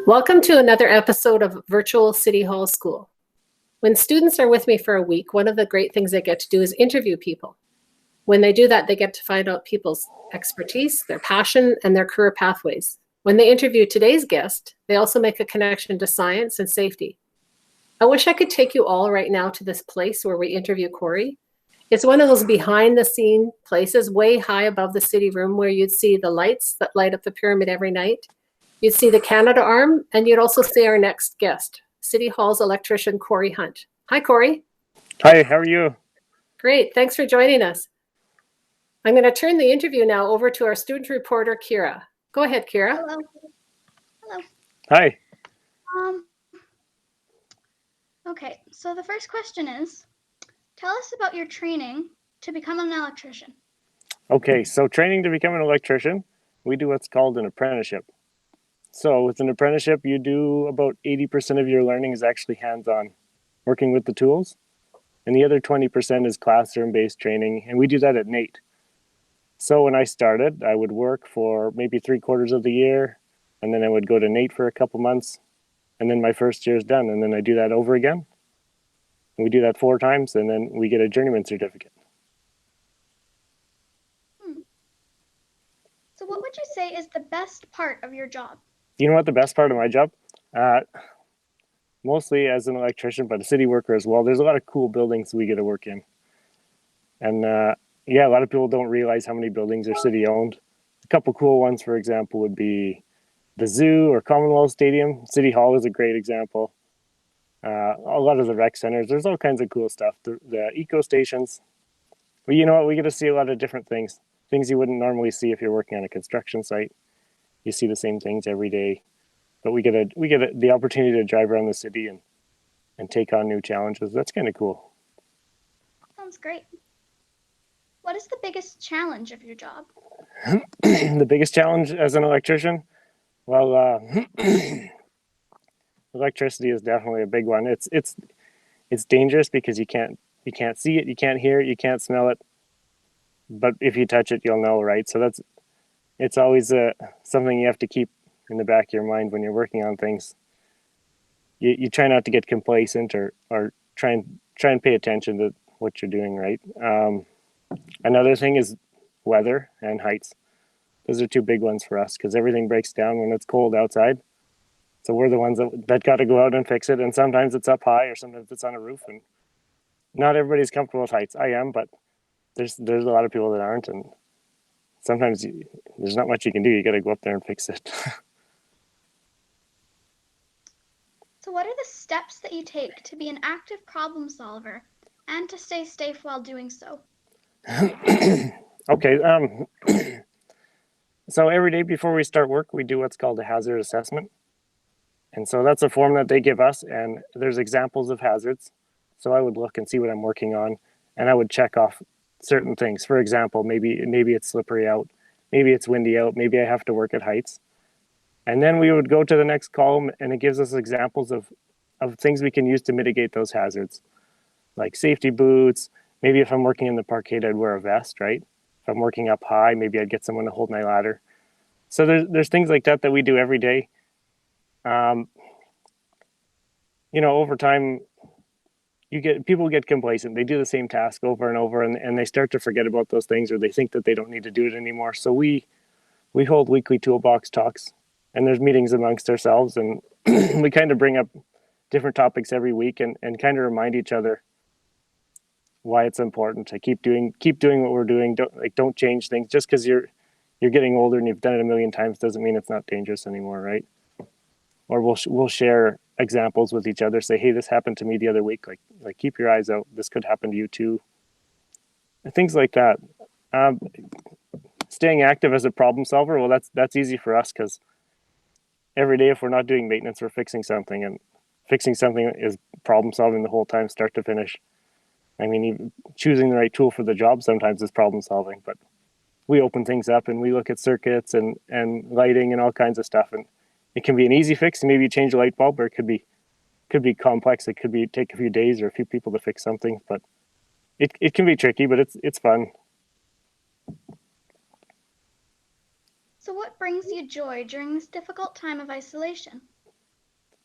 Welcome to another episode of Virtual City Hall School. When students are with me for a week, one of the great things they get to do is interview people. When they do that, they get to find out people's expertise, their passion, and their career pathways. When they interview today's guest, they also make a connection to science and safety. I wish I could take you all right now to this place where we interview Kory. It's one of those behind the scene places way high above the city room where you'd see the lights that light up the pyramid every night. You'd see the Canada Arm, and you'd also see our next guest, City Hall's electrician, Kory Hunt. Hi, Kory. Hi, how are you? Great, thanks for joining us. I'm going to turn the interview now over to our student reporter, Kira. Go ahead, Kira. Hello. Hello. Hi. Okay, so the first question is, tell us about your training to become an electrician. Okay, so training to become an electrician, we do what's called an apprenticeship. So with an apprenticeship, you do about 80% of your learning is actually hands-on, working with the tools. And the other 20% is classroom-based training, and we do that at NAIT. So when I started, I would work for maybe 3/4 of the year, and then I would go to NAIT for a couple months, and then my first year is done, and then I do that over again. And we do that 4 times, and then we get a journeyman certificate. So what would you say is the best part of your job? You know what the best part of my job? Mostly as an electrician, but a city worker as well. There's a lot of cool buildings we get to work in. And a lot of people don't realize how many buildings are city owned. A couple cool ones, for example, would be the zoo or Commonwealth Stadium. City Hall is a great example. A lot of the rec centers, there's all kinds of cool stuff. The eco stations. But you know what? We get to see a lot of different things you wouldn't normally see if you're working on a construction site. You see the same things every day, but we get the opportunity to drive around the city and take on new challenges. That's kind of cool. Sounds great. What is the biggest challenge of your job? The biggest challenge as an electrician? Well, electricity is definitely a big one. It's dangerous because you can't see it, you can't hear it, you can't smell it. But if you touch it, you'll know, right? So it's always something you have to keep in the back of your mind when you're working on things. You try not to get complacent or try and pay attention to what you're doing, right? Another thing is weather and heights. Those are 2 big ones for us because everything breaks down when it's cold outside. So we're the ones that got to go out and fix it. And sometimes it's up high or sometimes it's on a roof. And not everybody's comfortable with heights. I am, but there's a lot of people that aren't. And sometimes there's not much you can do. You got to go up there and fix it. So what are the steps that you take to be an active problem solver and to stay safe while doing so? Okay. So every day before we start work, we do what's called a hazard assessment. And so that's a form that they give us, and there's examples of hazards. So I would look and see what I'm working on, and I would check off certain things. For example, maybe it's slippery out, maybe it's windy out, maybe I have to work at heights. And then we would go to the next column, and it gives us examples of things we can use to mitigate those hazards, like safety boots. Maybe if I'm working in the parkade, I'd wear a vest, right? If I'm working up high, maybe I'd get someone to hold my ladder. So there's things like that we do every day. Over time, people get complacent. They do the same task over and over, and they start to forget about those things, or they think that they don't need to do it anymore. So we hold weekly toolbox talks, and there's meetings amongst ourselves, and we kind of bring up different topics every week and kind of remind each other why it's important to keep doing what we're doing. Don't change things. Just because you're getting older and you've done it a million times doesn't mean it's not dangerous anymore, right? Or we'll share examples with each other. Say, hey, this happened to me the other week. Like keep your eyes out. This could happen to you too. Things like that. Staying active as a problem solver. Well, that's easy for us because every day if we're not doing maintenance, we're fixing something, and fixing something is problem solving the whole time, start to finish. I mean, even choosing the right tool for the job sometimes is problem solving, but we open things up and we look at circuits and lighting and all kinds of stuff, and it can be an easy fix. Maybe you change a light bulb, or it could be complex. It could take a few days or a few people to fix something, but it can be tricky, but it's fun. So what brings you joy during this difficult time of isolation?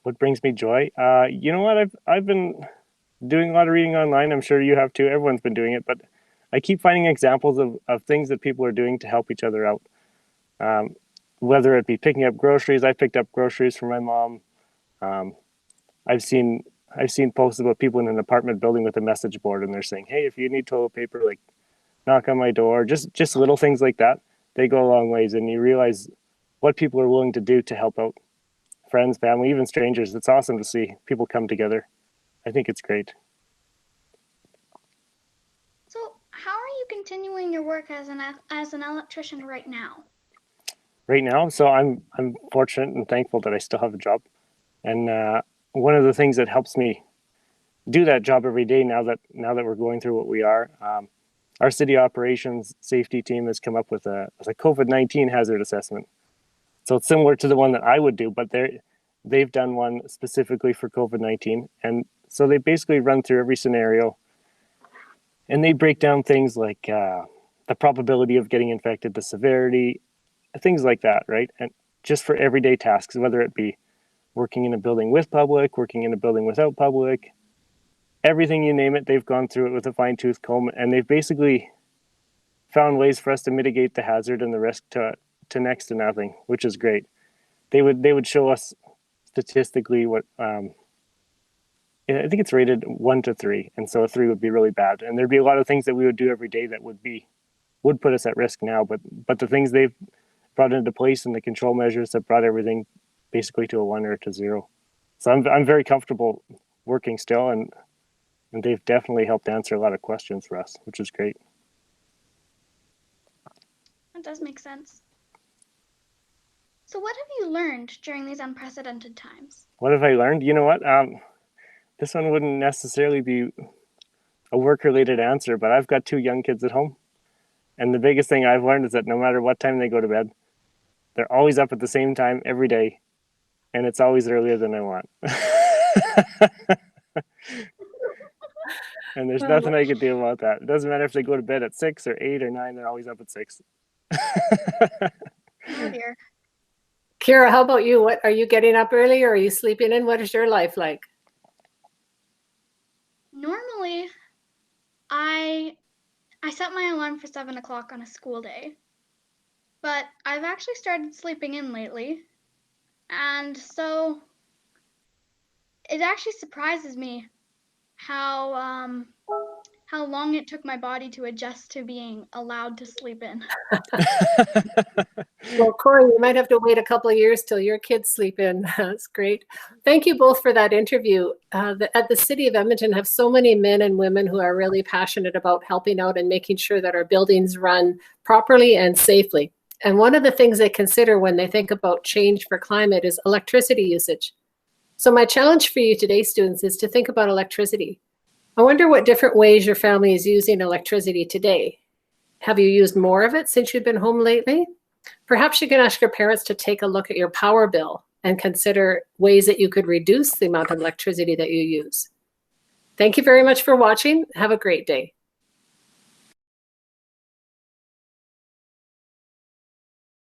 What brings me joy? You know what? I've been doing a lot of reading online. I'm sure you have too. Everyone's been doing it, but I keep finding examples of things that people are doing to help each other out. Um, whether it be picking up groceries, I picked up groceries for my mom. Um, I've seen I've seen posts about people in an apartment building with a message board, and they're saying, "Hey, if you need toilet paper, like knock on my door." Just little things like that. They go a long ways, and you realize what people are willing to do to help out friends, family, even strangers. It's awesome to see people come together. I think it's great. So, how are you continuing your work as an electrician right now? Right now, so I'm fortunate and thankful that I still have a job, and one of the things that helps me do that job every day now that we're going through what we are. Our city operations safety team has come up with a COVID-19 hazard assessment. So it's similar to the one that I would do, but they've done one specifically for COVID-19, and so they basically run through every scenario, and they break down things like the probability of getting infected, the severity, things like that, right? And just for everyday tasks, whether it be working in a building with public, working in a building without public, everything you name it, they've gone through it with a fine tooth comb, and they've basically found ways for us to mitigate the hazard and the risk to next to nothing, which is great. They would show us statistically what I think it's rated 1 to 3, and so a 3 would be really bad, and there'd be a lot of things that we would do every day that would put us at risk now, but the things they've brought into place and the control measures have brought everything basically to a 1 or to 0. So I'm very comfortable working still, and they've definitely helped answer a lot of questions for us, which is great. That does make sense. So, what have you learned during these unprecedented times? What have I learned? You know what? This one wouldn't necessarily be a work-related answer, but I've got 2 young kids at home, and the biggest thing I've learned is that no matter what time they go to bed, they're always up at the same time every day, and it's always earlier than I want. And there's nothing I could do about that. It doesn't matter if they go to bed at 6 or 8 or 9, they're always up at 6. Oh dear. Kira, how about you? What are you getting up early, or are you sleeping in? What is your life like? Normally, I set my alarm for 7 o'clock on a school day, but I've actually started sleeping in lately, and so it actually surprises me how long it took my body to adjust to being allowed to sleep in. Well, Kory, you might have to wait a couple of years till your kids sleep in. That's great. Thank you both for that interview. At the City of Edmonton have so many men and women who are really passionate about helping out and making sure that our buildings run properly and safely. And one of the things they consider when they think about change for climate is electricity usage. So my challenge for you today, students, is to think about electricity. I wonder what different ways your family is using electricity today. Have you used more of it since you've been home lately? Perhaps you can ask your parents to take a look at your power bill and consider ways that you could reduce the amount of electricity that you use. Thank you very much for watching. Have a great day.